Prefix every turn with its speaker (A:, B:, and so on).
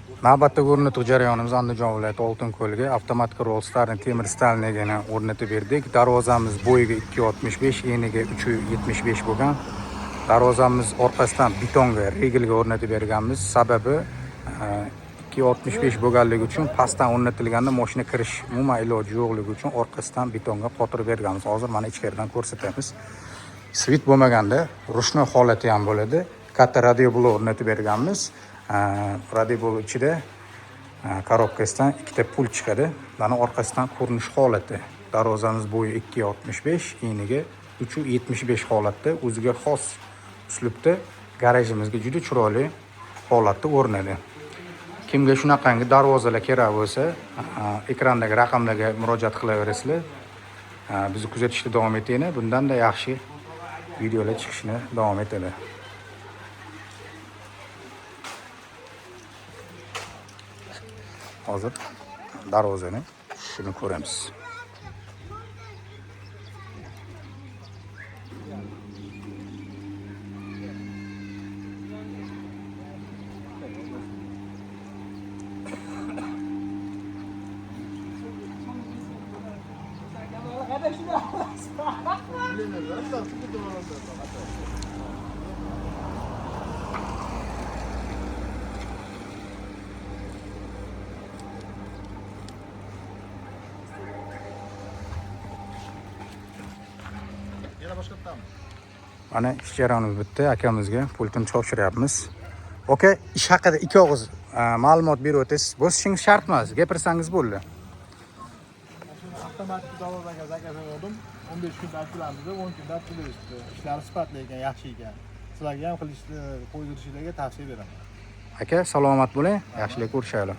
A: Navbatdagi o'rnatuv jarayonimiz Andijon viloyati Oltinko'lga avtomatik Rollstarning temir stalnigini o'rnatib berdik. Darvozamiz bo'yiga 2.65, eniga 3.75 bo'lgan. Darvozamiz orqasidan betonga, regelga o'rnatib berganmiz. Sababi 2.65 bo'lganligi uchun pastdan o'rnatilganda mashina kirish umuman iloji yo'qligi uchun orqasidan betonga qotirib berganmiz. Hozir mana ichkaridan ko'rsatamiz. Svit bo'lmaganda rushnoy holati ham bo'ladi. Katta radio blok o'rnatib berganmiz. Radio blok ichida korobkasidan ikkita pul chiqadi. Mana orqasidan ko'rinish holati. Darvozamiz bo'yi 2.65, eniga 3.75 holatda o'ziga xos uslubda garajimizga juda chiroyli holatda o'rnadi. Kimga shunaqangi darvozalar kerak bo'lsa, ekrandagi raqamlarga murojaat qilaverasizlar. Bizni kuzatishda davom etinglar. Bundan-da yaxshi videolar chiqishini davom etadi. Hozir darvozani shuni ko'ramiz. Mana ish jarayonimiz bitdi. Akamizga pultini topshiryapmiz. Oka, ish haqida ikki og'iz ma'lumot berib o'tasiz. Bosishingiz shart emas, gapirsangiz bo'ldi.
B: Avtomatik davozaga zakaz oldim. 15 kunda ochilamiz, 10 kunda ochilishdi. Ishlari sifatli ekan, yaxshi ekan. Sizlarga ham qilishni, qo'ydirishingizga tavsiya beraman.
A: Aka, salomat bo'ling. Yaxshilik ko'rishaylik.